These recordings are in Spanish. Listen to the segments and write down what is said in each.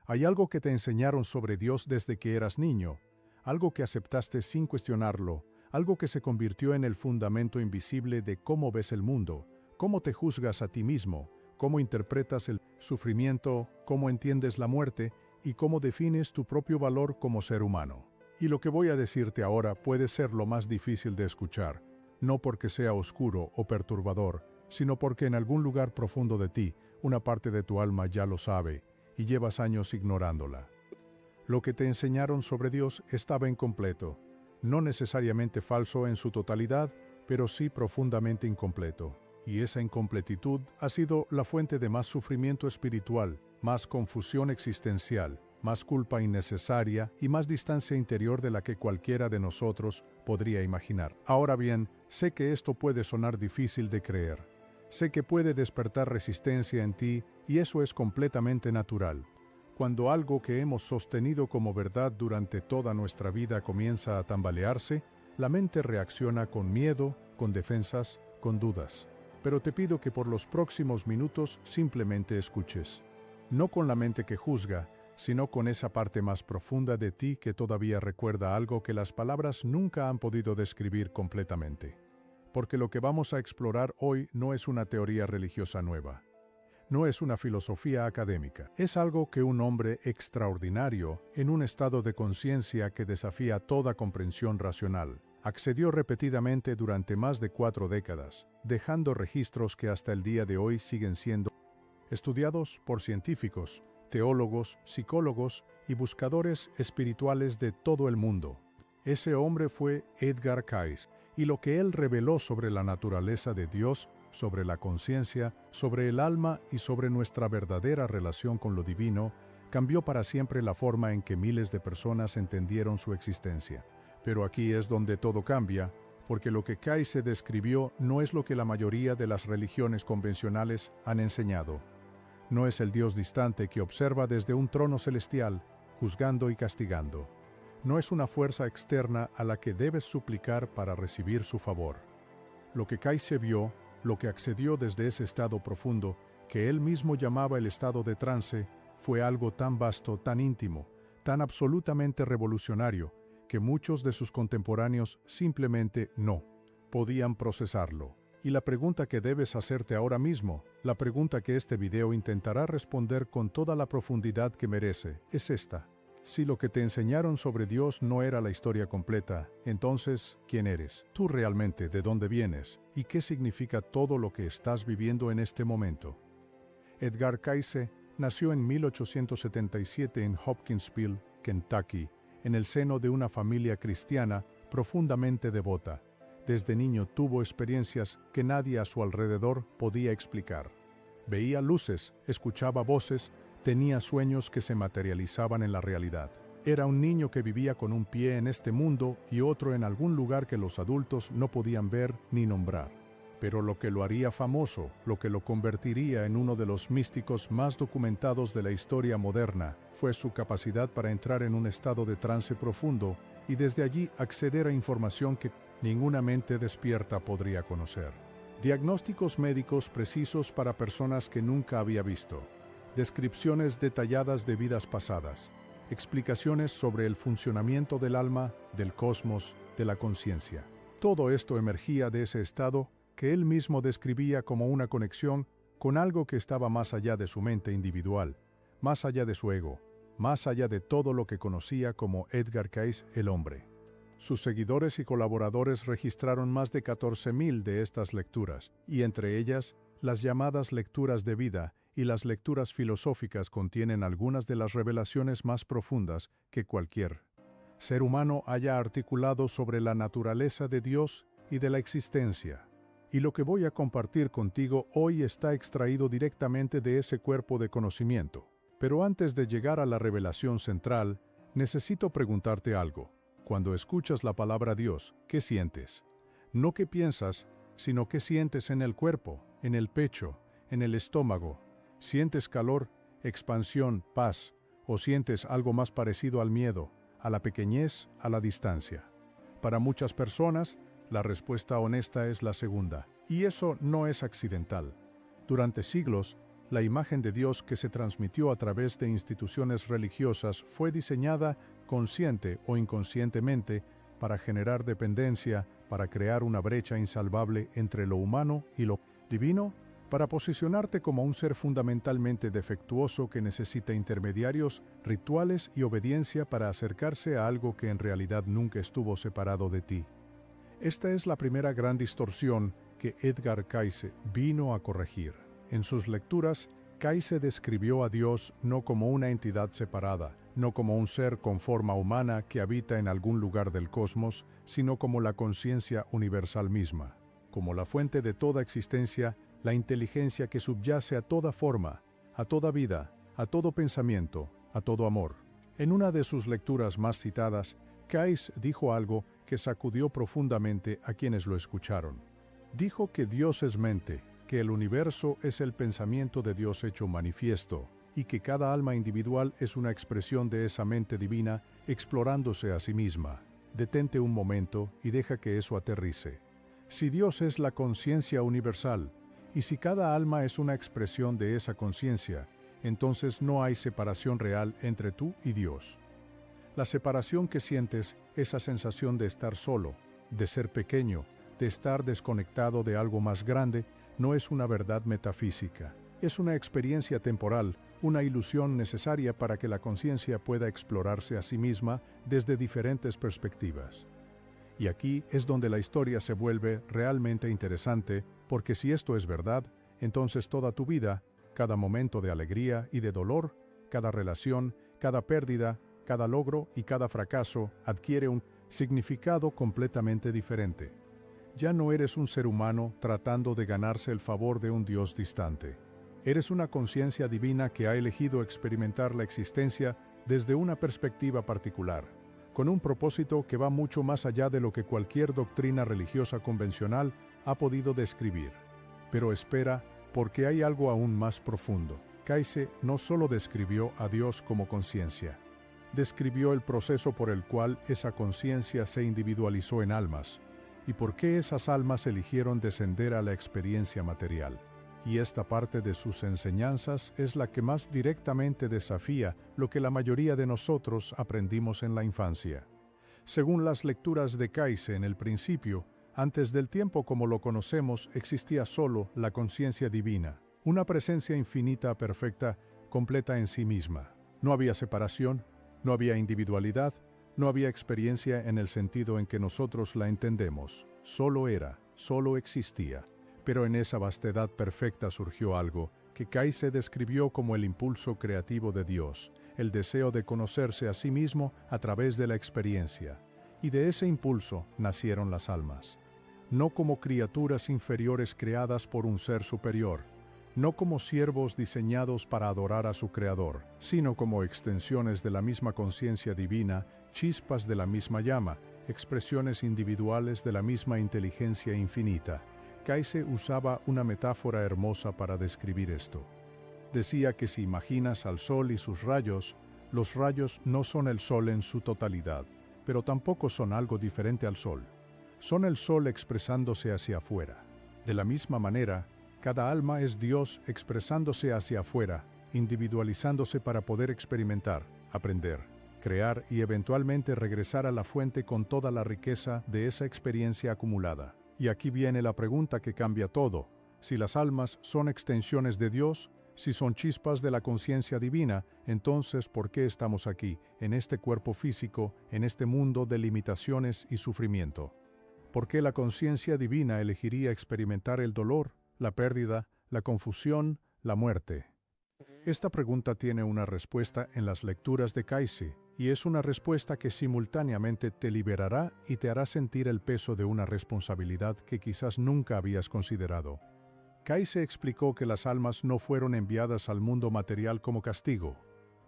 Hay algo que te enseñaron sobre Dios desde que eras niño, algo que aceptaste sin cuestionarlo, algo que se convirtió en el fundamento invisible de cómo ves el mundo, cómo te juzgas a ti mismo, cómo interpretas el sufrimiento, cómo entiendes la muerte y cómo defines tu propio valor como ser humano. Y lo que voy a decirte ahora puede ser lo más difícil de escuchar, no porque sea oscuro o perturbador, sino porque en algún lugar profundo de ti, una parte de tu alma ya lo sabe, y llevas años ignorándola. Lo que te enseñaron sobre Dios estaba incompleto, no necesariamente falso en su totalidad, pero sí profundamente incompleto. Y esa incompletitud ha sido la fuente de más sufrimiento espiritual, más confusión existencial, más culpa innecesaria y más distancia interior de la que cualquiera de nosotros podría imaginar. Ahora bien, sé que esto puede sonar difícil de creer. Sé que puede despertar resistencia en ti y eso es completamente natural. Cuando algo que hemos sostenido como verdad durante toda nuestra vida comienza a tambalearse, la mente reacciona con miedo, con defensas, con dudas. Pero te pido que por los próximos minutos simplemente escuches. No con la mente que juzga, sino con esa parte más profunda de ti que todavía recuerda algo que las palabras nunca han podido describir completamente. Porque lo que vamos a explorar hoy no es una teoría religiosa nueva. No es una filosofía académica. Es algo que un hombre extraordinario, en un estado de conciencia que desafía toda comprensión racional, accedió repetidamente durante más de 4 décadas, dejando registros que hasta el día de hoy siguen siendo estudiados por científicos, teólogos, psicólogos y buscadores espirituales de todo el mundo. Ese hombre fue Edgar Cayce, y lo que él reveló sobre la naturaleza de Dios, sobre la conciencia, sobre el alma y sobre nuestra verdadera relación con lo divino, cambió para siempre la forma en que miles de personas entendieron su existencia. Pero aquí es donde todo cambia, porque lo que Cayce describió no es lo que la mayoría de las religiones convencionales han enseñado. No es el Dios distante que observa desde un trono celestial, juzgando y castigando. No es una fuerza externa a la que debes suplicar para recibir su favor. Lo que Cayce vio, lo que accedió desde ese estado profundo, que él mismo llamaba el estado de trance, fue algo tan vasto, tan íntimo, tan absolutamente revolucionario, que muchos de sus contemporáneos simplemente no podían procesarlo. Y la pregunta que debes hacerte ahora mismo, la pregunta que este video intentará responder con toda la profundidad que merece, es esta. Si lo que te enseñaron sobre Dios no era la historia completa, entonces, ¿quién eres? ¿Tú realmente de dónde vienes? ¿Y qué significa todo lo que estás viviendo en este momento? Edgar Cayce nació en 1877 en Hopkinsville, Kentucky, en el seno de una familia cristiana profundamente devota. Desde niño tuvo experiencias que nadie a su alrededor podía explicar. Veía luces, escuchaba voces, tenía sueños que se materializaban en la realidad. Era un niño que vivía con un pie en este mundo y otro en algún lugar que los adultos no podían ver ni nombrar. Pero lo que lo haría famoso, lo que lo convertiría en uno de los místicos más documentados de la historia moderna, fue su capacidad para entrar en un estado de trance profundo y desde allí acceder a información que ninguna mente despierta podría conocer. Diagnósticos médicos precisos para personas que nunca había visto. Descripciones detalladas de vidas pasadas. Explicaciones sobre el funcionamiento del alma, del cosmos, de la conciencia. Todo esto emergía de ese estado que él mismo describía como una conexión con algo que estaba más allá de su mente individual, más allá de su ego, más allá de todo lo que conocía como Edgar Cayce el hombre. Sus seguidores y colaboradores registraron más de 14.000 de estas lecturas, y entre ellas, las llamadas lecturas de vida y las lecturas filosóficas contienen algunas de las revelaciones más profundas que cualquier ser humano haya articulado sobre la naturaleza de Dios y de la existencia. Y lo que voy a compartir contigo hoy está extraído directamente de ese cuerpo de conocimiento. Pero antes de llegar a la revelación central, necesito preguntarte algo. Cuando escuchas la palabra Dios, ¿qué sientes? No qué piensas, sino qué sientes en el cuerpo, en el pecho, en el estómago. ¿Sientes calor, expansión, paz, o sientes algo más parecido al miedo, a la pequeñez, a la distancia? Para muchas personas, la respuesta honesta es la segunda, y eso no es accidental. Durante siglos, La imagen de Dios que se transmitió a través de instituciones religiosas fue diseñada, consciente o inconscientemente, para generar dependencia, para crear una brecha insalvable entre lo humano y lo divino, para posicionarte como un ser fundamentalmente defectuoso que necesita intermediarios, rituales y obediencia para acercarse a algo que en realidad nunca estuvo separado de ti. Esta es la primera gran distorsión que Edgar Cayce vino a corregir. En sus lecturas, Cayce describió a Dios no como una entidad separada, no como un ser con forma humana que habita en algún lugar del cosmos, sino como la conciencia universal misma, como la fuente de toda existencia, la inteligencia que subyace a toda forma, a toda vida, a todo pensamiento, a todo amor. En una de sus lecturas más citadas, Cayce dijo algo que sacudió profundamente a quienes lo escucharon. Dijo que Dios es mente, que el universo es el pensamiento de Dios hecho manifiesto, y que cada alma individual es una expresión de esa mente divina explorándose a sí misma. Detente un momento y deja que eso aterrice. Si Dios es la conciencia universal, y si cada alma es una expresión de esa conciencia, entonces no hay separación real entre tú y Dios. La separación que sientes, esa sensación de estar solo, de ser pequeño, de estar desconectado de algo más grande, no es una verdad metafísica. Es una experiencia temporal, una ilusión necesaria para que la conciencia pueda explorarse a sí misma desde diferentes perspectivas. Y aquí es donde la historia se vuelve realmente interesante, porque si esto es verdad, entonces toda tu vida, cada momento de alegría y de dolor, cada relación, cada pérdida, cada logro y cada fracaso adquiere un significado completamente diferente. Ya no eres un ser humano tratando de ganarse el favor de un Dios distante. Eres una conciencia divina que ha elegido experimentar la existencia desde una perspectiva particular, con un propósito que va mucho más allá de lo que cualquier doctrina religiosa convencional ha podido describir. Pero espera, porque hay algo aún más profundo. Cayce no solo describió a Dios como conciencia, describió el proceso por el cual esa conciencia se individualizó en almas, y por qué esas almas eligieron descender a la experiencia material. Y esta parte de sus enseñanzas es la que más directamente desafía lo que la mayoría de nosotros aprendimos en la infancia. Según las lecturas de Cayce en el principio, antes del tiempo como lo conocemos existía solo la conciencia divina, una presencia infinita perfecta, completa en sí misma. No había separación, no había individualidad, no había experiencia en el sentido en que nosotros la entendemos. Solo era, solo existía. Pero en esa vastedad perfecta surgió algo que Cayce describió como el impulso creativo de Dios, el deseo de conocerse a sí mismo a través de la experiencia. Y de ese impulso nacieron las almas. No como criaturas inferiores creadas por un ser superior, no como siervos diseñados para adorar a su Creador, sino como extensiones de la misma conciencia divina, chispas de la misma llama, expresiones individuales de la misma inteligencia infinita. Cayce usaba una metáfora hermosa para describir esto. Decía que si imaginas al sol y sus rayos, los rayos no son el sol en su totalidad, pero tampoco son algo diferente al sol. Son el sol expresándose hacia afuera. De la misma manera, cada alma es Dios expresándose hacia afuera, individualizándose para poder experimentar, aprender, crear y eventualmente regresar a la fuente con toda la riqueza de esa experiencia acumulada. Y aquí viene la pregunta que cambia todo. Si las almas son extensiones de Dios, si son chispas de la conciencia divina, entonces ¿por qué estamos aquí, en este cuerpo físico, en este mundo de limitaciones y sufrimiento? ¿Por qué la conciencia divina elegiría experimentar el dolor, la pérdida, la confusión, la muerte? Esta pregunta tiene una respuesta en las lecturas de Cayce, y es una respuesta que simultáneamente te liberará y te hará sentir el peso de una responsabilidad que quizás nunca habías considerado. Cayce explicó que las almas no fueron enviadas al mundo material como castigo.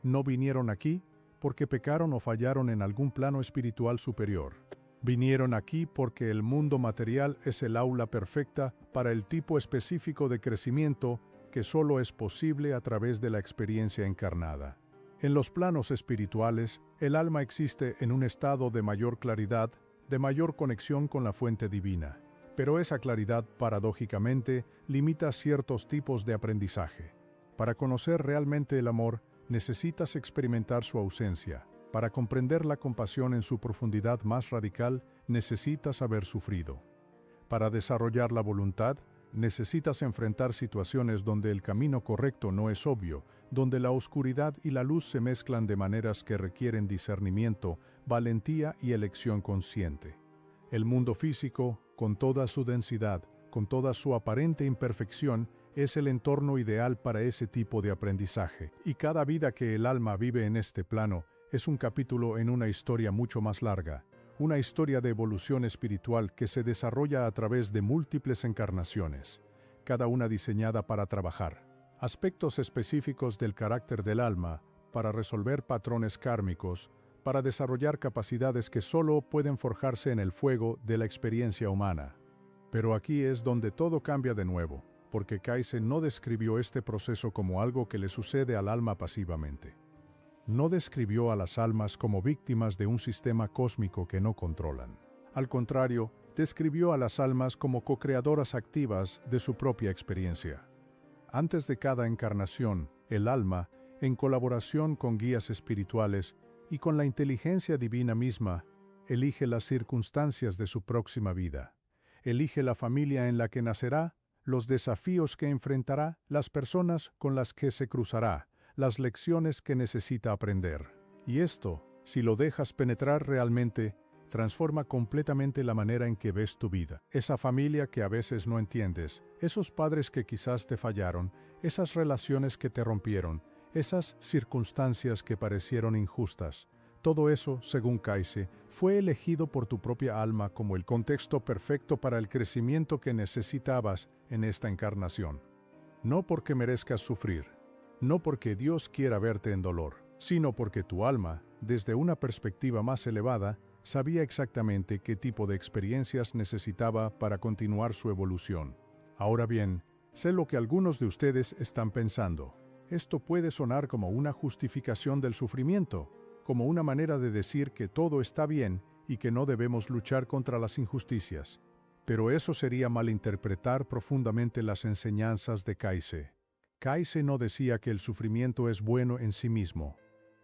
No vinieron aquí porque pecaron o fallaron en algún plano espiritual superior. Vinieron aquí porque el mundo material es el aula perfecta para el tipo específico de crecimiento que solo es posible a través de la experiencia encarnada. En los planos espirituales, el alma existe en un estado de mayor claridad, de mayor conexión con la fuente divina. Pero esa claridad, paradójicamente, limita ciertos tipos de aprendizaje. Para conocer realmente el amor, necesitas experimentar su ausencia. Para comprender la compasión en su profundidad más radical, necesitas haber sufrido. Para desarrollar la voluntad, necesitas enfrentar situaciones donde el camino correcto no es obvio, donde la oscuridad y la luz se mezclan de maneras que requieren discernimiento, valentía y elección consciente. El mundo físico, con toda su densidad, con toda su aparente imperfección, es el entorno ideal para ese tipo de aprendizaje. Y cada vida que el alma vive en este plano es un capítulo en una historia mucho más larga, una historia de evolución espiritual que se desarrolla a través de múltiples encarnaciones, cada una diseñada para trabajar aspectos específicos del carácter del alma, para resolver patrones kármicos, para desarrollar capacidades que solo pueden forjarse en el fuego de la experiencia humana. Pero aquí es donde todo cambia de nuevo, porque Kaizen no describió este proceso como algo que le sucede al alma pasivamente. No describió a las almas como víctimas de un sistema cósmico que no controlan. Al contrario, describió a las almas como co-creadoras activas de su propia experiencia. Antes de cada encarnación, el alma, en colaboración con guías espirituales y con la inteligencia divina misma, elige las circunstancias de su próxima vida. Elige la familia en la que nacerá, los desafíos que enfrentará, las personas con las que se cruzará, las lecciones que necesita aprender. Y esto, si lo dejas penetrar realmente, transforma completamente la manera en que ves tu vida. Esa familia que a veces no entiendes, esos padres que quizás te fallaron, esas relaciones que te rompieron, esas circunstancias que parecieron injustas. Todo eso, según Kaizen, fue elegido por tu propia alma como el contexto perfecto para el crecimiento que necesitabas en esta encarnación. No porque merezcas sufrir, no porque Dios quiera verte en dolor, sino porque tu alma, desde una perspectiva más elevada, sabía exactamente qué tipo de experiencias necesitaba para continuar su evolución. Ahora bien, sé lo que algunos de ustedes están pensando. Esto puede sonar como una justificación del sufrimiento, como una manera de decir que todo está bien y que no debemos luchar contra las injusticias. Pero eso sería malinterpretar profundamente las enseñanzas de Kaizen. Kaizen no decía que el sufrimiento es bueno en sí mismo.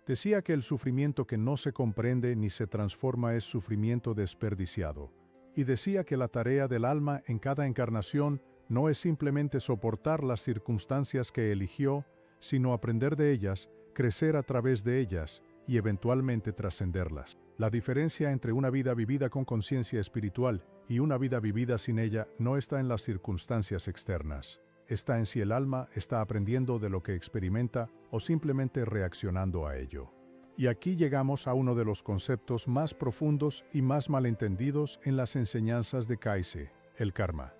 Decía que el sufrimiento que no se comprende ni se transforma es sufrimiento desperdiciado. Y decía que la tarea del alma en cada encarnación no es simplemente soportar las circunstancias que eligió, sino aprender de ellas, crecer a través de ellas y eventualmente trascenderlas. La diferencia entre una vida vivida con conciencia espiritual y una vida vivida sin ella no está en las circunstancias externas. Está en si el alma está aprendiendo de lo que experimenta o simplemente reaccionando a ello. Y aquí llegamos a uno de los conceptos más profundos y más malentendidos en las enseñanzas de Kaizen, el karma.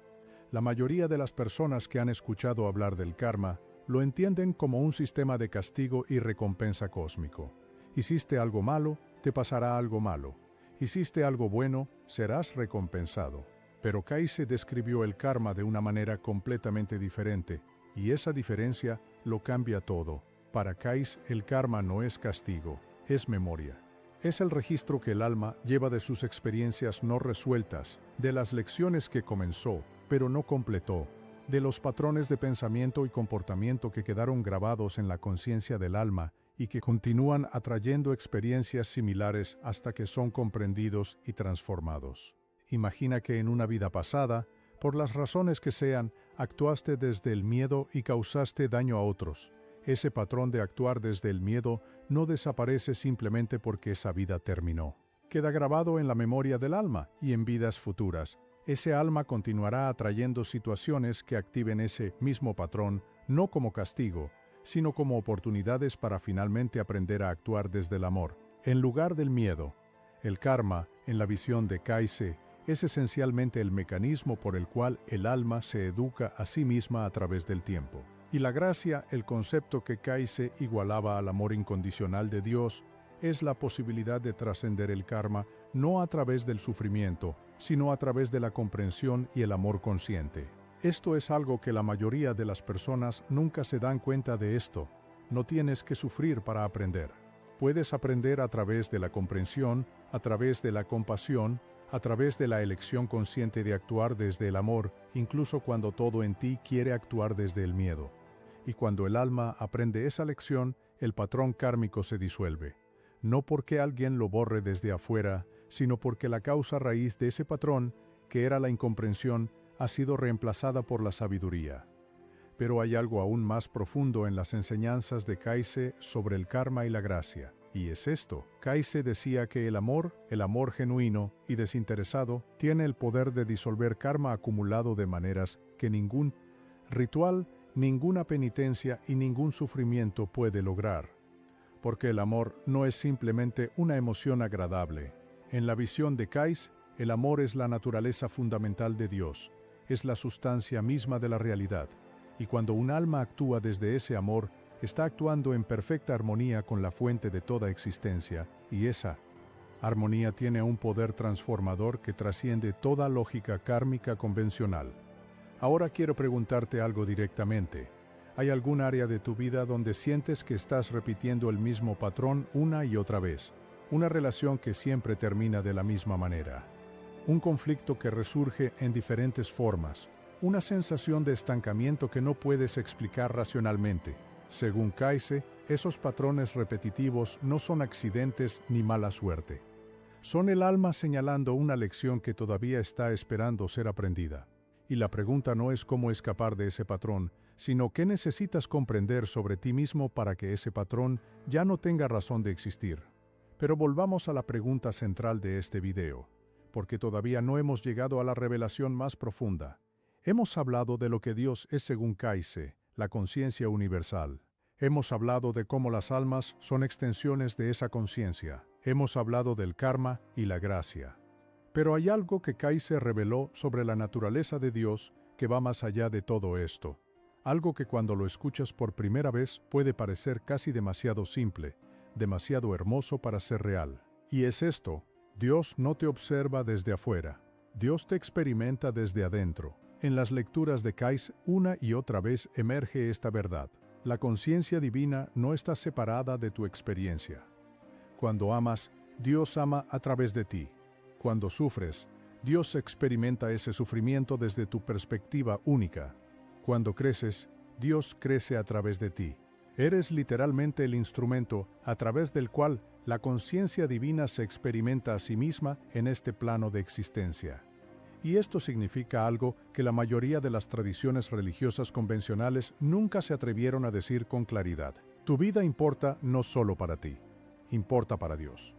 La mayoría de las personas que han escuchado hablar del karma lo entienden como un sistema de castigo y recompensa cósmico. Hiciste algo malo, te pasará algo malo. Hiciste algo bueno, serás recompensado. Pero Kaizen describió el karma de una manera completamente diferente, y esa diferencia lo cambia todo. Para Kaizen, el karma no es castigo, es memoria. Es el registro que el alma lleva de sus experiencias no resueltas, de las lecciones que comenzó, pero no completó, de los patrones de pensamiento y comportamiento que quedaron grabados en la conciencia del alma y que continúan atrayendo experiencias similares hasta que son comprendidos y transformados. Imagina que en una vida pasada, por las razones que sean, actuaste desde el miedo y causaste daño a otros. Ese patrón de actuar desde el miedo no desaparece simplemente porque esa vida terminó. Queda grabado en la memoria del alma y en vidas futuras. Ese alma continuará atrayendo situaciones que activen ese mismo patrón, no como castigo, sino como oportunidades para finalmente aprender a actuar desde el amor, en lugar del miedo. El karma, en la visión de Kaizen, es esencialmente el mecanismo por el cual el alma se educa a sí misma a través del tiempo. Y la gracia, el concepto que Kaizen igualaba al amor incondicional de Dios, es la posibilidad de trascender el karma no a través del sufrimiento, sino a través de la comprensión y el amor consciente. Esto es algo que la mayoría de las personas nunca se dan cuenta de esto. No tienes que sufrir para aprender. Puedes aprender a través de la comprensión, a través de la compasión, a través de la elección consciente de actuar desde el amor, incluso cuando todo en ti quiere actuar desde el miedo. Y cuando el alma aprende esa lección, el patrón kármico se disuelve. No porque alguien lo borre desde afuera, sino porque la causa raíz de ese patrón, que era la incomprensión, ha sido reemplazada por la sabiduría. Pero hay algo aún más profundo en las enseñanzas de Kaise sobre el karma y la gracia. Y es esto: Kaise decía que el amor genuino y desinteresado, tiene el poder de disolver karma acumulado de maneras que ningún ritual, ninguna penitencia y ningún sufrimiento puede lograr. Porque el amor no es simplemente una emoción agradable. En la visión de Kaise, el amor es la naturaleza fundamental de Dios, es la sustancia misma de la realidad. Y cuando un alma actúa desde ese amor, está actuando en perfecta armonía con la fuente de toda existencia, y esa armonía tiene un poder transformador que trasciende toda lógica kármica convencional. Ahora quiero preguntarte algo directamente. ¿Hay algún área de tu vida donde sientes que estás repitiendo el mismo patrón una y otra vez? Una relación que siempre termina de la misma manera. Un conflicto que resurge en diferentes formas. Una sensación de estancamiento que no puedes explicar racionalmente. Según Kaise, esos patrones repetitivos no son accidentes ni mala suerte. Son el alma señalando una lección que todavía está esperando ser aprendida. Y la pregunta no es cómo escapar de ese patrón, sino qué necesitas comprender sobre ti mismo para que ese patrón ya no tenga razón de existir. Pero volvamos a la pregunta central de este video, porque todavía no hemos llegado a la revelación más profunda. Hemos hablado de lo que Dios es según Kaise, la conciencia universal. Hemos hablado de cómo las almas son extensiones de esa conciencia. Hemos hablado del karma y la gracia. Pero hay algo que Kaise reveló sobre la naturaleza de Dios que va más allá de todo esto. Algo que cuando lo escuchas por primera vez puede parecer casi demasiado simple, demasiado hermoso para ser real. Y es esto: Dios no te observa desde afuera. Dios te experimenta desde adentro. En las lecturas de Kaise, una y otra vez emerge esta verdad. La conciencia divina no está separada de tu experiencia. Cuando amas, Dios ama a través de ti. Cuando sufres, Dios experimenta ese sufrimiento desde tu perspectiva única. Cuando creces, Dios crece a través de ti. Eres literalmente el instrumento a través del cual la conciencia divina se experimenta a sí misma en este plano de existencia. Y esto significa algo que la mayoría de las tradiciones religiosas convencionales nunca se atrevieron a decir con claridad. Tu vida importa no solo para ti, importa para Dios.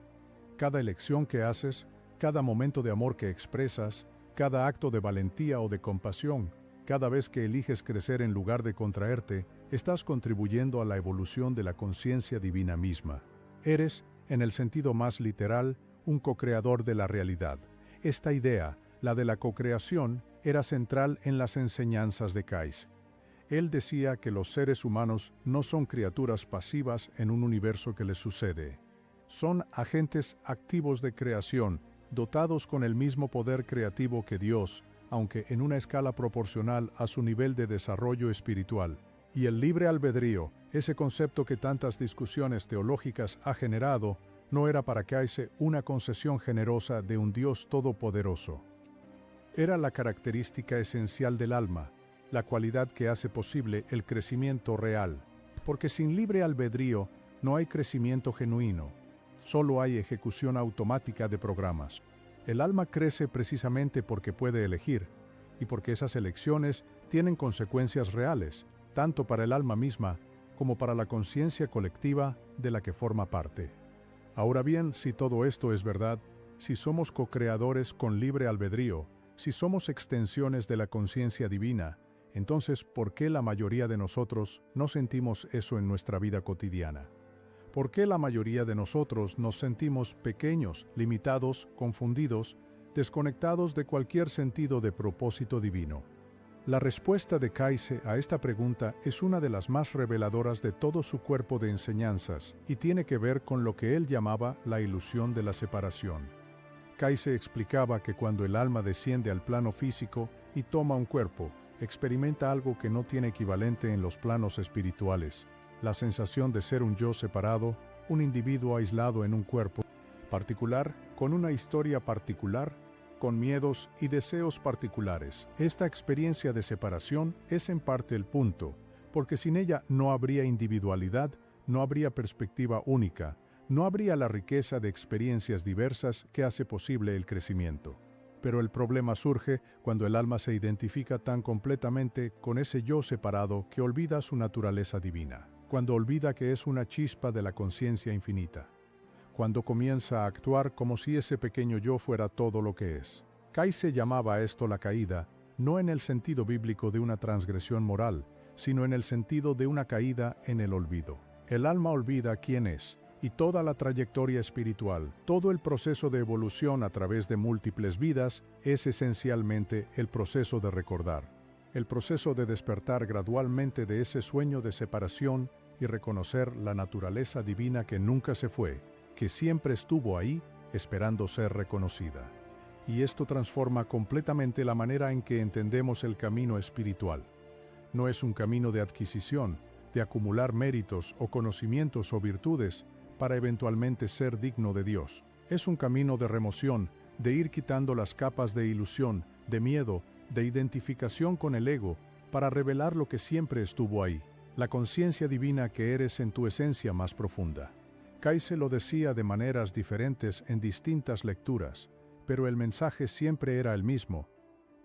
Cada elección que haces, cada momento de amor que expresas, cada acto de valentía o de compasión, cada vez que eliges crecer en lugar de contraerte, estás contribuyendo a la evolución de la conciencia divina misma. Eres, en el sentido más literal, un co-creador de la realidad. Esta idea, la de la co-creación, era central en las enseñanzas de Kaise. Él decía que los seres humanos no son criaturas pasivas en un universo que les sucede. Son agentes activos de creación, dotados con el mismo poder creativo que Dios, aunque en una escala proporcional a su nivel de desarrollo espiritual. Y el libre albedrío, ese concepto que tantas discusiones teológicas ha generado, no era para Kaise una concesión generosa de un Dios todopoderoso. Era la característica esencial del alma, la cualidad que hace posible el crecimiento real, porque sin libre albedrío no hay crecimiento genuino, solo hay ejecución automática de programas. El alma crece precisamente porque puede elegir, y porque esas elecciones tienen consecuencias reales, tanto para el alma misma como para la conciencia colectiva de la que forma parte. Ahora bien, si todo esto es verdad, si somos co-creadores con libre albedrío, si somos extensiones de la conciencia divina, entonces, ¿por qué la mayoría de nosotros no sentimos eso en nuestra vida cotidiana? ¿Por qué la mayoría de nosotros nos sentimos pequeños, limitados, confundidos, desconectados de cualquier sentido de propósito divino? La respuesta de Kaise a esta pregunta es una de las más reveladoras de todo su cuerpo de enseñanzas y tiene que ver con lo que él llamaba la ilusión de la separación. Kaise explicaba que cuando el alma desciende al plano físico y toma un cuerpo, experimenta algo que no tiene equivalente en los planos espirituales: la sensación de ser un yo separado, un individuo aislado en un cuerpo particular, con una historia particular, con miedos y deseos particulares. Esta experiencia de separación es en parte el punto, porque sin ella no habría individualidad, no habría perspectiva única, no habría la riqueza de experiencias diversas que hace posible el crecimiento. Pero el problema surge cuando el alma se identifica tan completamente con ese yo separado que olvida su naturaleza divina, cuando olvida que es una chispa de la conciencia infinita, cuando comienza a actuar como si ese pequeño yo fuera todo lo que es. Kayse llamaba a esto la caída, no en el sentido bíblico de una transgresión moral, sino en el sentido de una caída en el olvido. El alma olvida quién es, y toda la trayectoria espiritual, todo el proceso de evolución a través de múltiples vidas, es esencialmente el proceso de recordar, el proceso de despertar gradualmente de ese sueño de separación y reconocer la naturaleza divina que nunca se fue, que siempre estuvo ahí, esperando ser reconocida. Y esto transforma completamente la manera en que entendemos el camino espiritual. No es un camino de adquisición, de acumular méritos o conocimientos o virtudes para eventualmente ser digno de Dios. Es un camino de remoción, de ir quitando las capas de ilusión, de miedo, de identificación con el ego, para revelar lo que siempre estuvo ahí, la conciencia divina que eres en tu esencia más profunda. Kayse lo decía de maneras diferentes en distintas lecturas, pero el mensaje siempre era el mismo.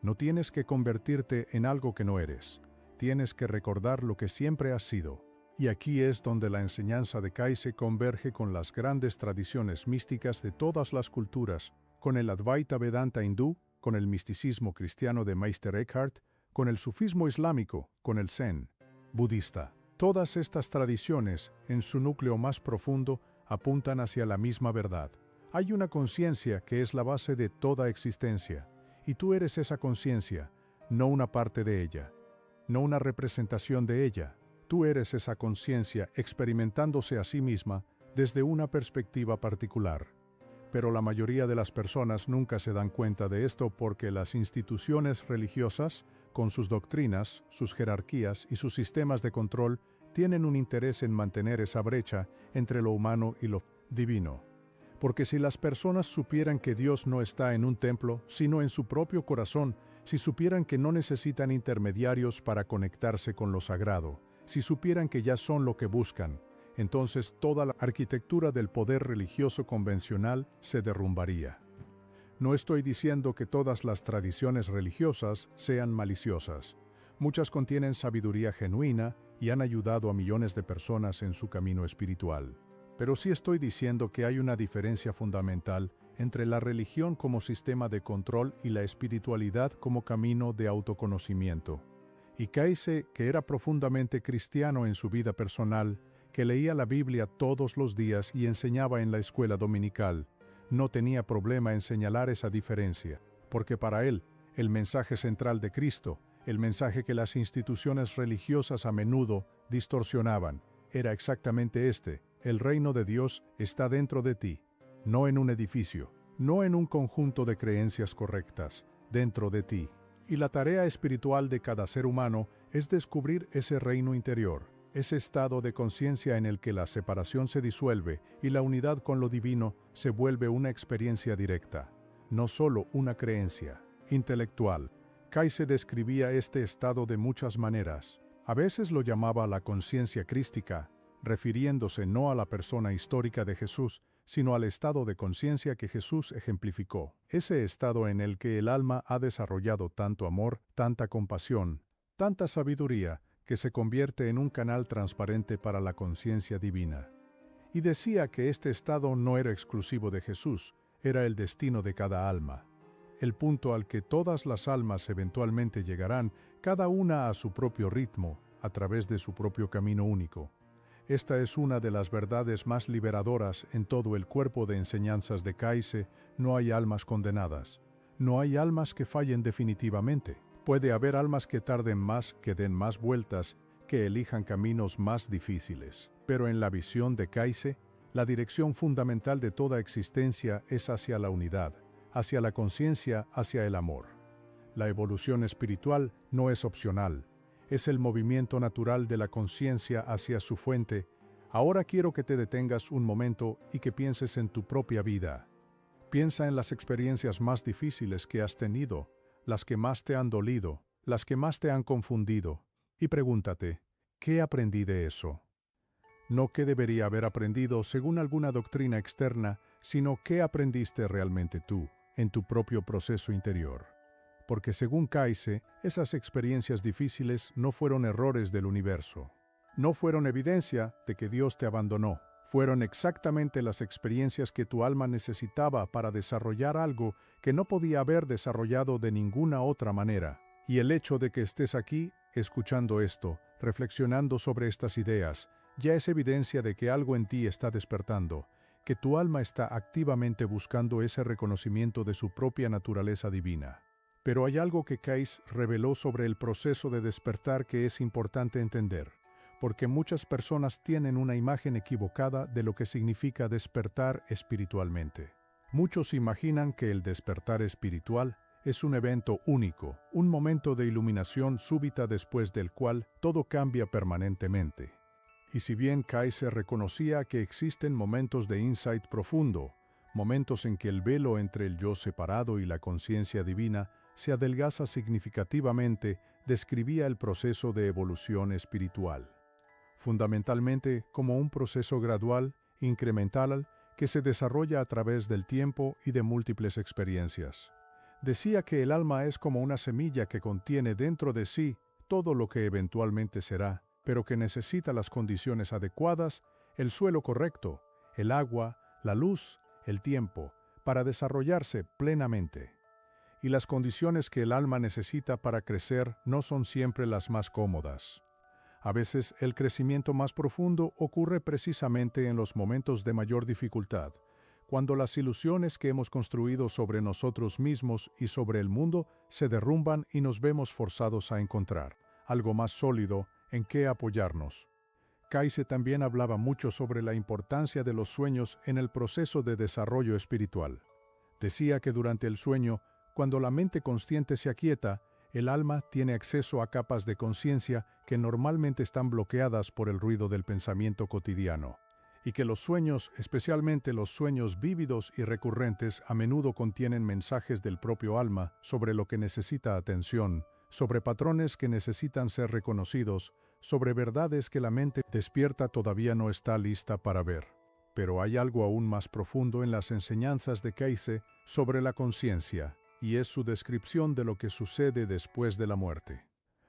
No tienes que convertirte en algo que no eres. Tienes que recordar lo que siempre has sido. Y aquí es donde la enseñanza de Kayse converge con las grandes tradiciones místicas de todas las culturas, con el Advaita Vedanta hindú, con el misticismo cristiano de Meister Eckhart, con el sufismo islámico, con el Zen budista. Todas estas tradiciones, en su núcleo más profundo, apuntan hacia la misma verdad. Hay una conciencia que es la base de toda existencia, y tú eres esa conciencia, no una parte de ella, no una representación de ella. Tú eres esa conciencia experimentándose a sí misma desde una perspectiva particular. Pero la mayoría de las personas nunca se dan cuenta de esto porque las instituciones religiosas, con sus doctrinas, sus jerarquías y sus sistemas de control, tienen un interés en mantener esa brecha entre lo humano y lo divino. Porque si las personas supieran que Dios no está en un templo, sino en su propio corazón, si supieran que no necesitan intermediarios para conectarse con lo sagrado, si supieran que ya son lo que buscan, entonces toda la arquitectura del poder religioso convencional se derrumbaría. No estoy diciendo que todas las tradiciones religiosas sean maliciosas. Muchas contienen sabiduría genuina y han ayudado a millones de personas en su camino espiritual. Pero sí estoy diciendo que hay una diferencia fundamental entre la religión como sistema de control y la espiritualidad como camino de autoconocimiento. Y Kayse, que era profundamente cristiano en su vida personal, que leía la Biblia todos los días y enseñaba en la escuela dominical, no tenía problema en señalar esa diferencia, porque para él, el mensaje central de Cristo, el mensaje que las instituciones religiosas a menudo distorsionaban, era exactamente este: el reino de Dios está dentro de ti, no en un edificio, no en un conjunto de creencias correctas, dentro de ti. Y la tarea espiritual de cada ser humano es descubrir ese reino interior, ese estado de conciencia en el que la separación se disuelve y la unidad con lo divino se vuelve una experiencia directa, no solo una creencia intelectual. Kayse describía este estado de muchas maneras. A veces lo llamaba la conciencia crística, refiriéndose no a la persona histórica de Jesús, sino al estado de conciencia que Jesús ejemplificó, ese estado en el que el alma ha desarrollado tanto amor, tanta compasión, tanta sabiduría, que se convierte en un canal transparente para la conciencia divina. Y decía que este estado no era exclusivo de Jesús, era el destino de cada alma, el punto al que todas las almas eventualmente llegarán, cada una a su propio ritmo, a través de su propio camino único. Esta es una de las verdades más liberadoras en todo el cuerpo de enseñanzas de Kayse. No hay almas condenadas. No hay almas que fallen definitivamente. Puede haber almas que tarden más, que den más vueltas, que elijan caminos más difíciles. Pero en la visión de Kayse, la dirección fundamental de toda existencia es hacia la unidad, hacia la conciencia, hacia el amor. La evolución espiritual no es opcional. Es el movimiento natural de la conciencia hacia su fuente. Ahora quiero que te detengas un momento y que pienses en tu propia vida. Piensa en las experiencias más difíciles que has tenido, las que más te han dolido, las que más te han confundido, y pregúntate, ¿Qué aprendí de eso? No qué debería haber aprendido según alguna doctrina externa, sino qué aprendiste realmente tú, en tu propio proceso interior. Porque según Kayse, esas experiencias difíciles no fueron errores del universo. No fueron evidencia de que Dios te abandonó. Fueron exactamente las experiencias que tu alma necesitaba para desarrollar algo que no podía haber desarrollado de ninguna otra manera. Y el hecho de que estés aquí, escuchando esto, reflexionando sobre estas ideas, ya es evidencia de que algo en ti está despertando, que tu alma está activamente buscando ese reconocimiento de su propia naturaleza divina. Pero hay algo que Kayse reveló sobre el proceso de despertar que es importante entender, porque muchas personas tienen una imagen equivocada de lo que significa despertar espiritualmente. Muchos imaginan que el despertar espiritual es un evento único, un momento de iluminación súbita después del cual todo cambia permanentemente. Y si bien Kayse reconocía que existen momentos de insight profundo, momentos en que el velo entre el yo separado y la conciencia divina se adelgaza significativamente, describía el proceso de evolución espiritual. Fundamentalmente como un proceso gradual, incremental, que se desarrolla a través del tiempo y de múltiples experiencias. Decía que el alma es como una semilla que contiene dentro de sí todo lo que eventualmente será, pero que necesita las condiciones adecuadas, el suelo correcto, el agua, la luz, el tiempo, para desarrollarse plenamente. Y las condiciones que el alma necesita para crecer no son siempre las más cómodas. A veces el crecimiento más profundo ocurre precisamente en los momentos de mayor dificultad, cuando las ilusiones que hemos construido sobre nosotros mismos y sobre el mundo se derrumban y nos vemos forzados a encontrar algo más sólido en qué apoyarnos. Kayse también hablaba mucho sobre la importancia de los sueños en el proceso de desarrollo espiritual. Decía que durante el sueño, cuando la mente consciente se aquieta, el alma tiene acceso a capas de conciencia que normalmente están bloqueadas por el ruido del pensamiento cotidiano, y que los sueños, especialmente los sueños vívidos y recurrentes, a menudo contienen mensajes del propio alma sobre lo que necesita atención, sobre patrones que necesitan ser reconocidos, sobre verdades que la mente despierta todavía no está lista para ver. Pero hay algo aún más profundo en las enseñanzas de Kayse sobre la conciencia, y es su descripción de lo que sucede después de la muerte.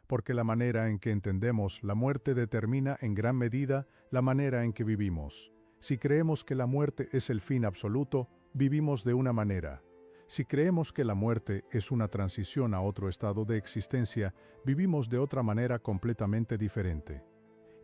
Porque la manera en que entendemos la muerte determina en gran medida la manera en que vivimos. Si creemos que la muerte es el fin absoluto, vivimos de una manera. Si creemos que la muerte es una transición a otro estado de existencia, vivimos de otra manera completamente diferente.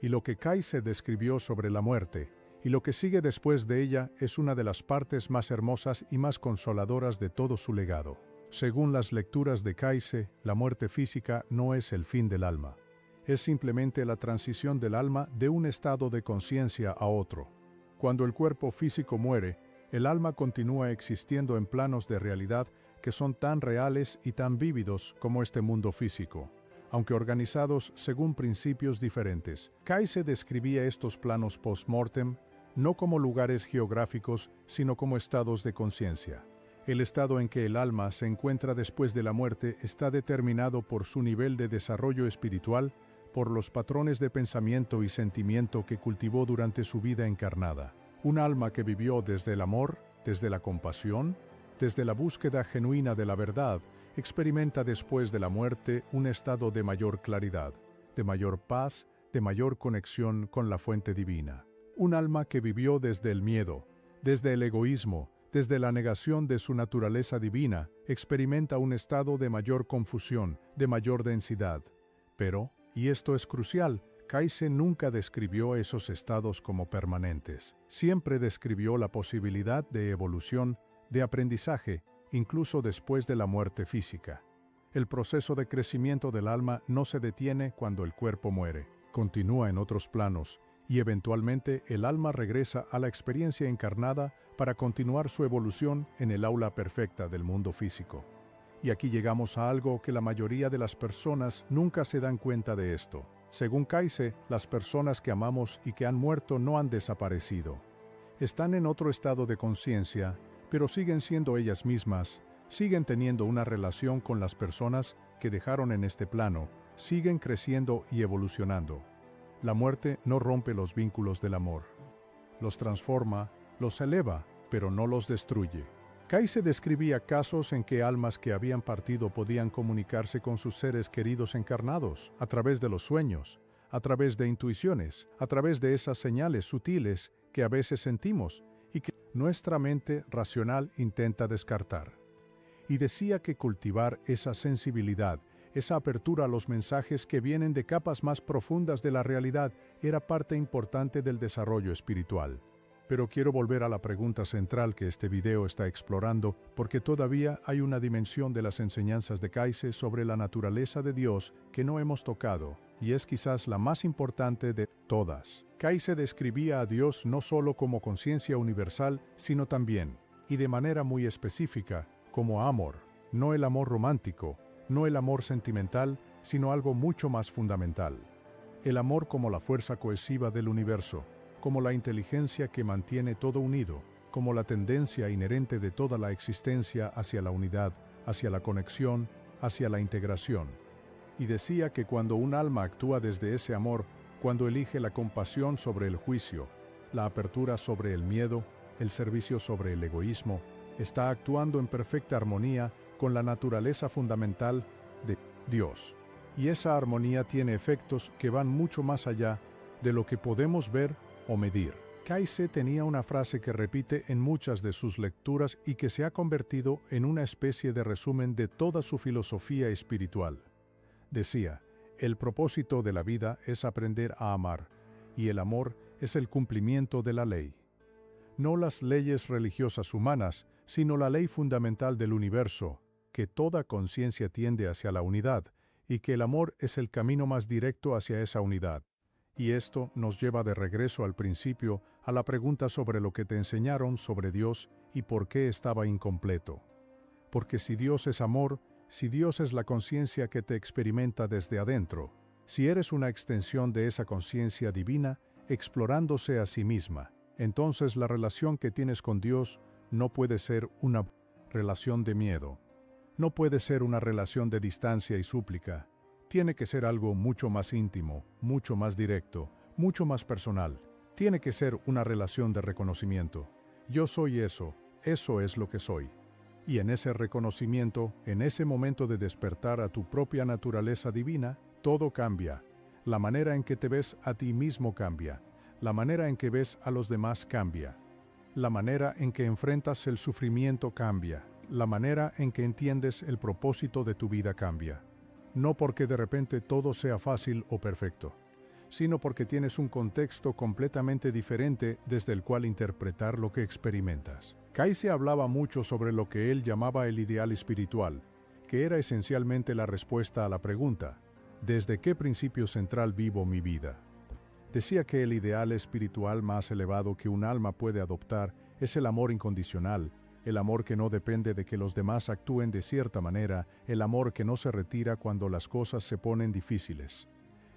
Y lo que Kayse describió sobre la muerte, y lo que sigue después de ella, es una de las partes más hermosas y más consoladoras de todo su legado. Según las lecturas de Kayse, la muerte física no es el fin del alma. Es simplemente la transición del alma de un estado de conciencia a otro. Cuando el cuerpo físico muere, el alma continúa existiendo en planos de realidad que son tan reales y tan vívidos como este mundo físico, aunque organizados según principios diferentes. Kayse describía estos planos post-mortem no como lugares geográficos, sino como estados de conciencia. El estado en que el alma se encuentra después de la muerte está determinado por su nivel de desarrollo espiritual, por los patrones de pensamiento y sentimiento que cultivó durante su vida encarnada. Un alma que vivió desde el amor, desde la compasión, desde la búsqueda genuina de la verdad, experimenta después de la muerte un estado de mayor claridad, de mayor paz, de mayor conexión con la fuente divina. Un alma que vivió desde el miedo, desde el egoísmo, desde la negación de su naturaleza divina, experimenta un estado de mayor confusión, de mayor densidad. Pero, y esto es crucial, Kayse nunca describió esos estados como permanentes. Siempre describió la posibilidad de evolución, de aprendizaje, incluso después de la muerte física. El proceso de crecimiento del alma no se detiene cuando el cuerpo muere, continúa en otros planos, y eventualmente el alma regresa a la experiencia encarnada para continuar su evolución en el aula perfecta del mundo físico. Y aquí llegamos a algo que la mayoría de las personas nunca se dan cuenta de esto. Según Kayse, las personas que amamos y que han muerto no han desaparecido. Están en otro estado de conciencia, pero siguen siendo ellas mismas, siguen teniendo una relación con las personas que dejaron en este plano, siguen creciendo y evolucionando. La muerte no rompe los vínculos del amor. Los transforma, los eleva, pero no los destruye. Kaise describía casos en que almas que habían partido podían comunicarse con sus seres queridos encarnados, a través de los sueños, a través de intuiciones, a través de esas señales sutiles que a veces sentimos y que nuestra mente racional intenta descartar. Y decía que cultivar esa sensibilidad, esa apertura a los mensajes que vienen de capas más profundas de la realidad, era parte importante del desarrollo espiritual. Pero quiero volver a la pregunta central que este video está explorando, porque todavía hay una dimensión de las enseñanzas de Kaise sobre la naturaleza de Dios que no hemos tocado, y es quizás la más importante de todas. Kaise describía a Dios no solo como conciencia universal, sino también, y de manera muy específica, como amor. No el amor romántico, no el amor sentimental, sino algo mucho más fundamental. El amor como la fuerza cohesiva del universo, como la inteligencia que mantiene todo unido, como la tendencia inherente de toda la existencia hacia la unidad, hacia la conexión, hacia la integración. Y decía que cuando un alma actúa desde ese amor, cuando elige la compasión sobre el juicio, la apertura sobre el miedo, el servicio sobre el egoísmo, está actuando en perfecta armonía con la naturaleza fundamental de Dios. Y esa armonía tiene efectos que van mucho más allá de lo que podemos ver o medir. Kaise tenía una frase que repite en muchas de sus lecturas y que se ha convertido en una especie de resumen de toda su filosofía espiritual. Decía, el propósito de la vida es aprender a amar, y el amor es el cumplimiento de la ley. No las leyes religiosas humanas, sino la ley fundamental del universo, que toda conciencia tiende hacia la unidad, y que el amor es el camino más directo hacia esa unidad. Y esto nos lleva de regreso al principio a la pregunta sobre lo que te enseñaron sobre Dios y por qué estaba incompleto. Porque si Dios es amor, si Dios es la conciencia que te experimenta desde adentro, si eres una extensión de esa conciencia divina explorándose a sí misma, entonces la relación que tienes con Dios no puede ser una relación de miedo, no puede ser una relación de distancia y súplica. Tiene que ser algo mucho más íntimo, mucho más directo, mucho más personal. Tiene que ser una relación de reconocimiento. Yo soy eso es lo que soy. Y en ese reconocimiento, en ese momento de despertar a tu propia naturaleza divina, todo cambia. La manera en que te ves a ti mismo cambia. La manera en que ves a los demás cambia. La manera en que enfrentas el sufrimiento cambia. La manera en que entiendes el propósito de tu vida cambia. No porque de repente todo sea fácil o perfecto, sino porque tienes un contexto completamente diferente desde el cual interpretar lo que experimentas. Kaise hablaba mucho sobre lo que él llamaba el ideal espiritual, que era esencialmente la respuesta a la pregunta, ¿desde qué principio central vivo mi vida? Decía que el ideal espiritual más elevado que un alma puede adoptar es el amor incondicional, el amor que no depende de que los demás actúen de cierta manera, el amor que no se retira cuando las cosas se ponen difíciles.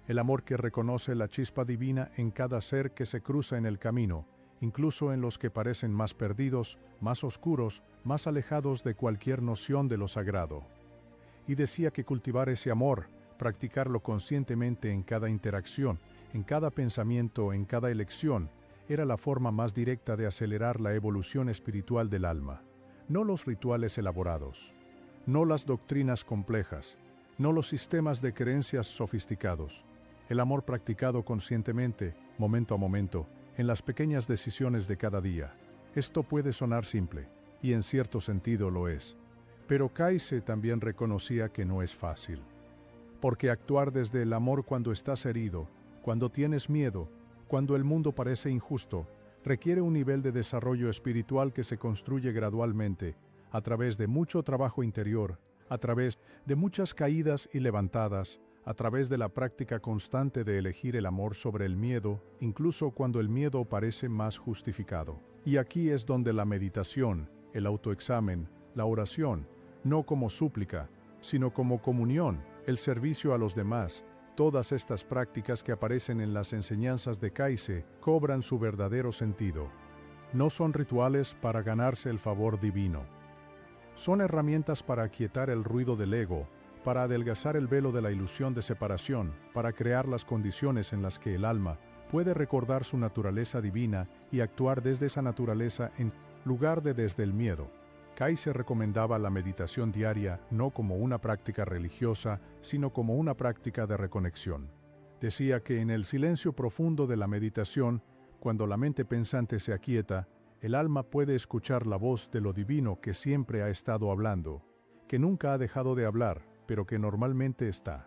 El amor que reconoce la chispa divina en cada ser que se cruza en el camino, incluso en los que parecen más perdidos, más oscuros, más alejados de cualquier noción de lo sagrado. Y decía que cultivar ese amor, practicarlo conscientemente en cada interacción, en cada pensamiento, en cada elección, era la forma más directa de acelerar la evolución espiritual del alma. No los rituales elaborados, no las doctrinas complejas, no los sistemas de creencias sofisticados. El amor practicado conscientemente, momento a momento, en las pequeñas decisiones de cada día. Esto puede sonar simple, y en cierto sentido lo es. Pero Kaise también reconocía que no es fácil. Porque actuar desde el amor cuando estás herido, cuando tienes miedo, cuando el mundo parece injusto, requiere un nivel de desarrollo espiritual que se construye gradualmente, a través de mucho trabajo interior, a través de muchas caídas y levantadas, a través de la práctica constante de elegir el amor sobre el miedo, incluso cuando el miedo parece más justificado. Y aquí es donde la meditación, el autoexamen, la oración, no como súplica, sino como comunión, el servicio a los demás, todas estas prácticas que aparecen en las enseñanzas de Kaise cobran su verdadero sentido. No son rituales para ganarse el favor divino. Son herramientas para aquietar el ruido del ego, para adelgazar el velo de la ilusión de separación, para crear las condiciones en las que el alma puede recordar su naturaleza divina y actuar desde esa naturaleza en lugar de desde el miedo. Kaiser recomendaba la meditación diaria no como una práctica religiosa, sino como una práctica de reconexión. Decía que en el silencio profundo de la meditación, cuando la mente pensante se aquieta, el alma puede escuchar la voz de lo divino que siempre ha estado hablando, que nunca ha dejado de hablar, pero que normalmente está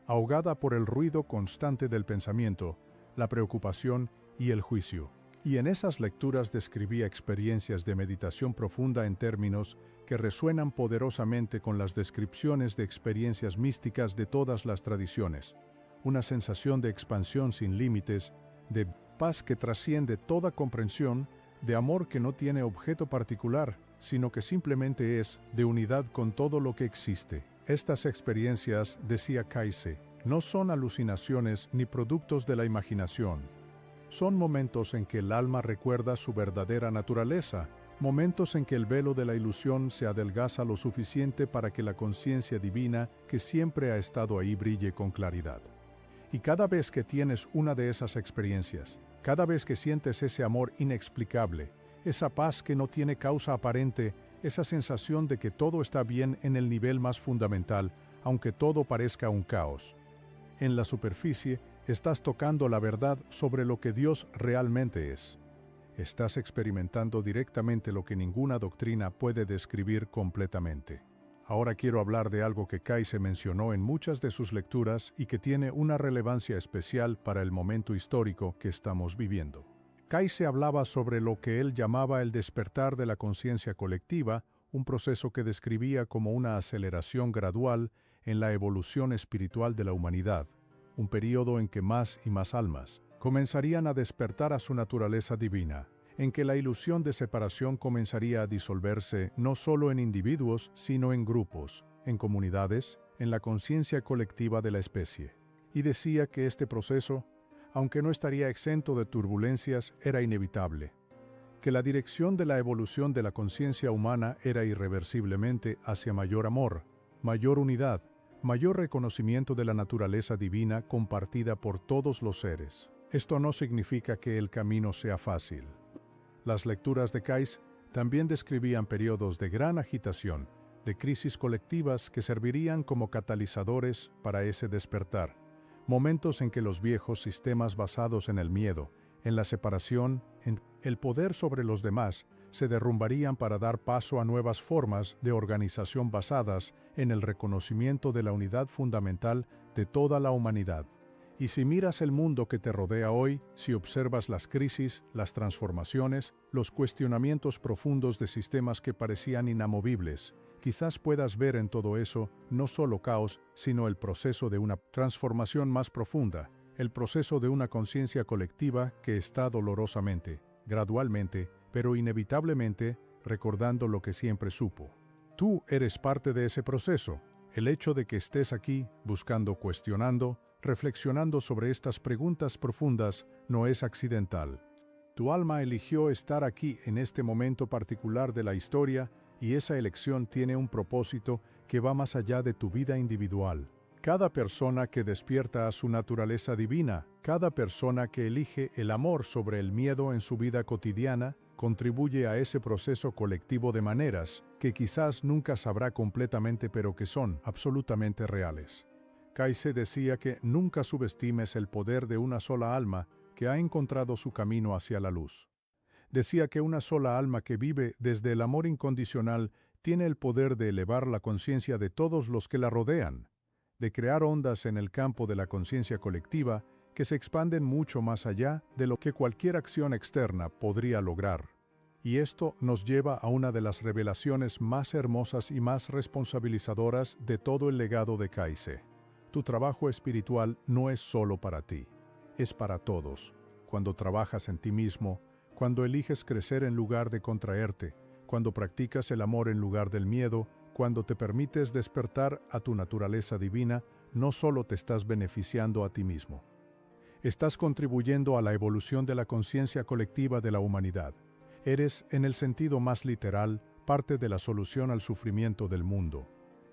ahogada por el ruido constante del pensamiento, la preocupación y el juicio. Y en esas lecturas describía experiencias de meditación profunda en términos que resuenan poderosamente con las descripciones de experiencias místicas de todas las tradiciones. Una sensación de expansión sin límites, de paz que trasciende toda comprensión, de amor que no tiene objeto particular, sino que simplemente es de unidad con todo lo que existe. Estas experiencias, decía Kaiser, no son alucinaciones ni productos de la imaginación. Son momentos en que el alma recuerda su verdadera naturaleza, momentos en que el velo de la ilusión se adelgaza lo suficiente para que la conciencia divina que siempre ha estado ahí brille con claridad. Y cada vez que tienes una de esas experiencias, cada vez que sientes ese amor inexplicable, esa paz que no tiene causa aparente, esa sensación de que todo está bien en el nivel más fundamental, aunque todo parezca un caos. En la superficie, estás tocando la verdad sobre lo que Dios realmente es. Estás experimentando directamente lo que ninguna doctrina puede describir completamente. Ahora quiero hablar de algo que Kaiser mencionó en muchas de sus lecturas y que tiene una relevancia especial para el momento histórico que estamos viviendo. Kaiser hablaba sobre lo que él llamaba el despertar de la conciencia colectiva, un proceso que describía como una aceleración gradual en la evolución espiritual de la humanidad, un período en que más y más almas comenzarían a despertar a su naturaleza divina, en que la ilusión de separación comenzaría a disolverse no solo en individuos, sino en grupos, en comunidades, en la conciencia colectiva de la especie. Y decía que este proceso, aunque no estaría exento de turbulencias, era inevitable, que la dirección de la evolución de la conciencia humana era irreversiblemente hacia mayor amor, mayor unidad, mayor reconocimiento de la naturaleza divina compartida por todos los seres. Esto no significa que el camino sea fácil. Las lecturas de Kaiser también describían periodos de gran agitación, de crisis colectivas que servirían como catalizadores para ese despertar, momentos en que los viejos sistemas basados en el miedo, en la separación, en el poder sobre los demás, se derrumbarían para dar paso a nuevas formas de organización basadas en el reconocimiento de la unidad fundamental de toda la humanidad. Y si miras el mundo que te rodea hoy, si observas las crisis, las transformaciones, los cuestionamientos profundos de sistemas que parecían inamovibles, quizás puedas ver en todo eso no solo caos, sino el proceso de una transformación más profunda, el proceso de una conciencia colectiva que está dolorosamente, gradualmente, pero inevitablemente, recordando lo que siempre supo. Tú eres parte de ese proceso. El hecho de que estés aquí, buscando, cuestionando, reflexionando sobre estas preguntas profundas, no es accidental. Tu alma eligió estar aquí en este momento particular de la historia y esa elección tiene un propósito que va más allá de tu vida individual. Cada persona que despierta a su naturaleza divina, cada persona que elige el amor sobre el miedo en su vida cotidiana, contribuye a ese proceso colectivo de maneras que quizás nunca sabrá completamente pero que son absolutamente reales. Kaiser decía que nunca subestimes el poder de una sola alma que ha encontrado su camino hacia la luz. Decía que una sola alma que vive desde el amor incondicional tiene el poder de elevar la conciencia de todos los que la rodean, de crear ondas en el campo de la conciencia colectiva que se expanden mucho más allá de lo que cualquier acción externa podría lograr. Y esto nos lleva a una de las revelaciones más hermosas y más responsabilizadoras de todo el legado de Kaiser. Tu trabajo espiritual no es solo para ti, es para todos. Cuando trabajas en ti mismo, cuando eliges crecer en lugar de contraerte, cuando practicas el amor en lugar del miedo, cuando te permites despertar a tu naturaleza divina, no solo te estás beneficiando a ti mismo. Estás contribuyendo a la evolución de la conciencia colectiva de la humanidad. Eres, en el sentido más literal, parte de la solución al sufrimiento del mundo.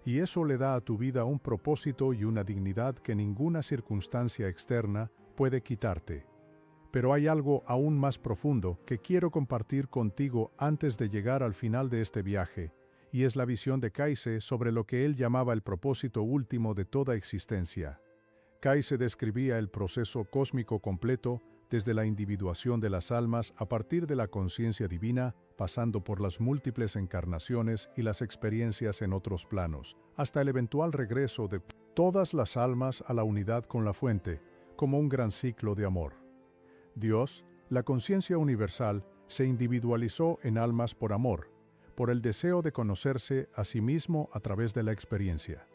Y eso le da a tu vida un propósito y una dignidad que ninguna circunstancia externa puede quitarte. Pero hay algo aún más profundo que quiero compartir contigo antes de llegar al final de este viaje, y es la visión de Kayse sobre lo que él llamaba el propósito último de toda existencia. Kayse describía el proceso cósmico completo desde la individuación de las almas a partir de la conciencia divina, pasando por las múltiples encarnaciones y las experiencias en otros planos, hasta el eventual regreso de todas las almas a la unidad con la fuente, como un gran ciclo de amor. Dios, la conciencia universal, se individualizó en almas por amor, por el deseo de conocerse a sí mismo a través de la experiencia.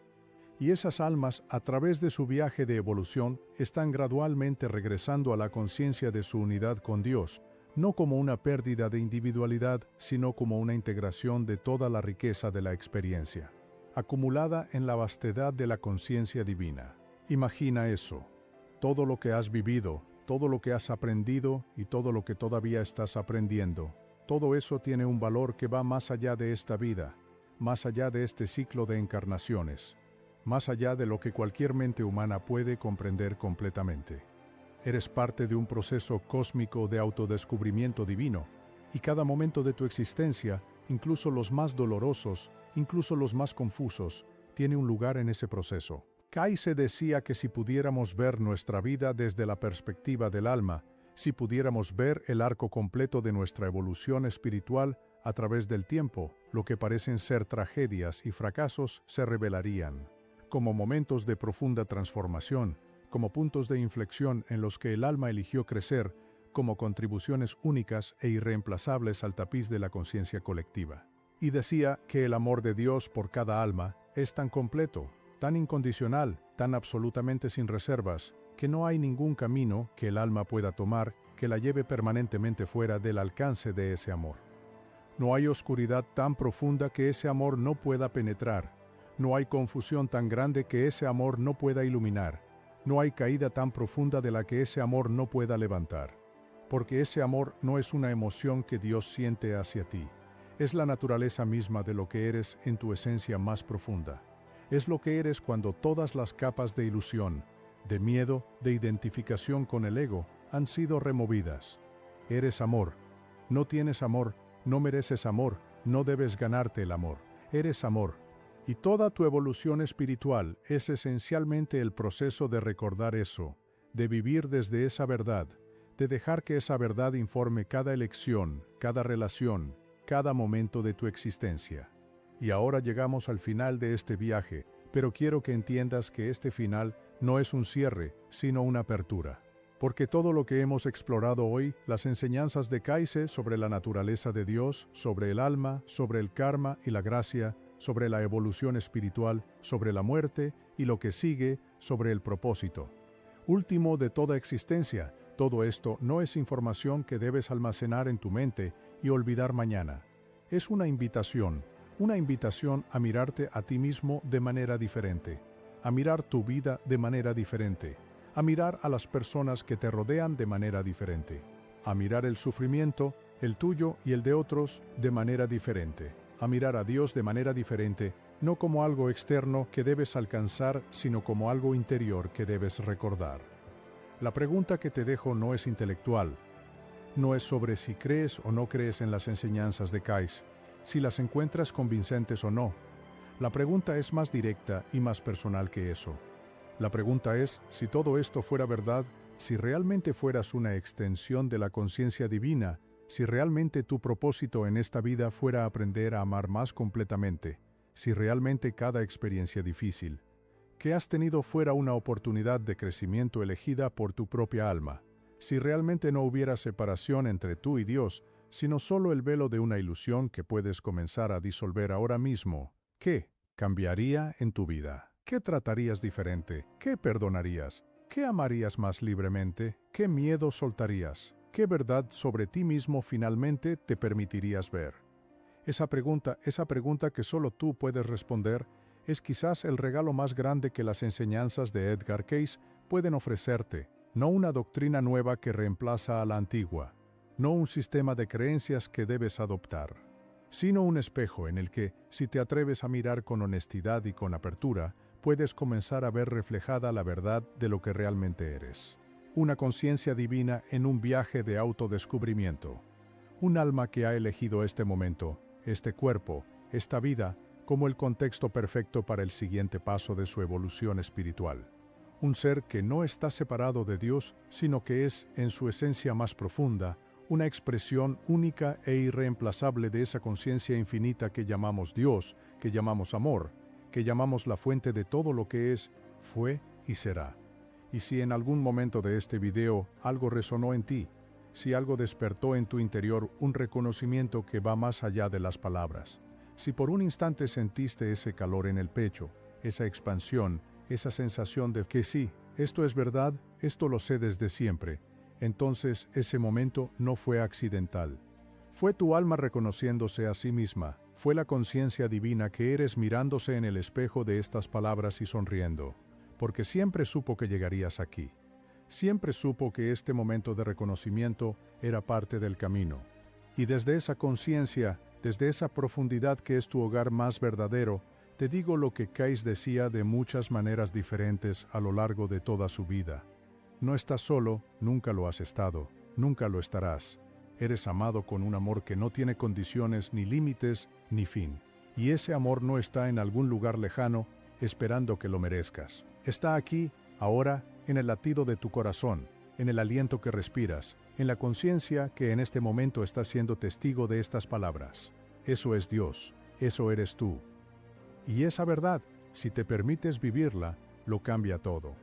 Y esas almas, a través de su viaje de evolución, están gradualmente regresando a la conciencia de su unidad con Dios, no como una pérdida de individualidad, sino como una integración de toda la riqueza de la experiencia, acumulada en la vastedad de la conciencia divina. Imagina eso, todo lo que has vivido, todo lo que has aprendido y todo lo que todavía estás aprendiendo. Todo eso tiene un valor que va más allá de esta vida, más allá de este ciclo de encarnaciones, más allá de lo que cualquier mente humana puede comprender completamente. Eres parte de un proceso cósmico de autodescubrimiento divino, y cada momento de tu existencia, incluso los más dolorosos, incluso los más confusos, tiene un lugar en ese proceso. Kayse decía que si pudiéramos ver nuestra vida desde la perspectiva del alma, si pudiéramos ver el arco completo de nuestra evolución espiritual a través del tiempo, lo que parecen ser tragedias y fracasos se revelarían como momentos de profunda transformación, como puntos de inflexión en los que el alma eligió crecer, como contribuciones únicas e irreemplazables al tapiz de la conciencia colectiva. Y decía que el amor de Dios por cada alma es tan completo, tan incondicional, tan absolutamente sin reservas, que no hay ningún camino que el alma pueda tomar que la lleve permanentemente fuera del alcance de ese amor. No hay oscuridad tan profunda que ese amor no pueda penetrar. No hay confusión tan grande que ese amor no pueda iluminar. No hay caída tan profunda de la que ese amor no pueda levantar. Porque ese amor no es una emoción que Dios siente hacia ti. Es la naturaleza misma de lo que eres en tu esencia más profunda. Es lo que eres cuando todas las capas de ilusión, de miedo, de identificación con el ego, han sido removidas. Eres amor. No tienes amor, no mereces amor, no debes ganarte el amor. Eres amor. Y toda tu evolución espiritual es esencialmente el proceso de recordar eso, de vivir desde esa verdad, de dejar que esa verdad informe cada elección, cada relación, cada momento de tu existencia. Y ahora llegamos al final de este viaje, pero quiero que entiendas que este final no es un cierre, sino una apertura. Porque todo lo que hemos explorado hoy, las enseñanzas de Kayse sobre la naturaleza de Dios, sobre el alma, sobre el karma y la gracia, sobre la evolución espiritual, sobre la muerte y lo que sigue, sobre el propósito último de toda existencia, todo esto no es información que debes almacenar en tu mente y olvidar mañana. Es una invitación a mirarte a ti mismo de manera diferente, a mirar tu vida de manera diferente, a mirar a las personas que te rodean de manera diferente, a mirar el sufrimiento, el tuyo y el de otros, de manera diferente, a mirar a Dios de manera diferente, no como algo externo que debes alcanzar, sino como algo interior que debes recordar. La pregunta que te dejo no es intelectual, no es sobre si crees o no crees en las enseñanzas de Kayse, si las encuentras convincentes o no. La pregunta es más directa y más personal que eso. La pregunta es, si todo esto fuera verdad, si realmente fueras una extensión de la conciencia divina, si realmente tu propósito en esta vida fuera aprender a amar más completamente, si realmente cada experiencia difícil que has tenido fuera una oportunidad de crecimiento elegida por tu propia alma, si realmente no hubiera separación entre tú y Dios, sino solo el velo de una ilusión que puedes comenzar a disolver ahora mismo, ¿qué cambiaría en tu vida? ¿Qué tratarías diferente? ¿Qué perdonarías? ¿Qué amarías más libremente? ¿Qué miedo soltarías? ¿Qué verdad sobre ti mismo finalmente te permitirías ver? Esa pregunta que solo tú puedes responder, es quizás el regalo más grande que las enseñanzas de Edgar Cayce pueden ofrecerte, no una doctrina nueva que reemplaza a la antigua, no un sistema de creencias que debes adoptar. sino un espejo en el que, si te atreves a mirar con honestidad y con apertura, puedes comenzar a ver reflejada la verdad de lo que realmente eres. Una conciencia divina en un viaje de autodescubrimiento. Un alma que ha elegido este momento, este cuerpo, esta vida, como el contexto perfecto para el siguiente paso de su evolución espiritual. Un ser que no está separado de Dios, sino que es, en su esencia más profunda, una expresión única e irreemplazable de esa conciencia infinita que llamamos Dios, que llamamos amor, que llamamos la fuente de todo lo que es, fue y será. Y si en algún momento de este video algo resonó en ti, si algo despertó en tu interior un reconocimiento que va más allá de las palabras, si por un instante sentiste ese calor en el pecho, esa expansión, esa sensación de que sí, esto es verdad, esto lo sé desde siempre, entonces ese momento no fue accidental. Fue tu alma reconociéndose a sí misma, fue la conciencia divina que eres mirándose en el espejo de estas palabras y sonriendo, porque siempre supo que llegarías aquí. Siempre supo que este momento de reconocimiento era parte del camino. Y desde esa conciencia, desde esa profundidad que es tu hogar más verdadero, te digo lo que Case decía de muchas maneras diferentes a lo largo de toda su vida. No estás solo, nunca lo has estado, nunca lo estarás. Eres amado con un amor que no tiene condiciones, ni límites, ni fin. Y ese amor no está en algún lugar lejano, esperando que lo merezcas. Está aquí, ahora, en el latido de tu corazón, en el aliento que respiras, en la conciencia que en este momento estás siendo testigo de estas palabras. Eso es Dios, eso eres tú. Y esa verdad, si te permites vivirla, lo cambia todo.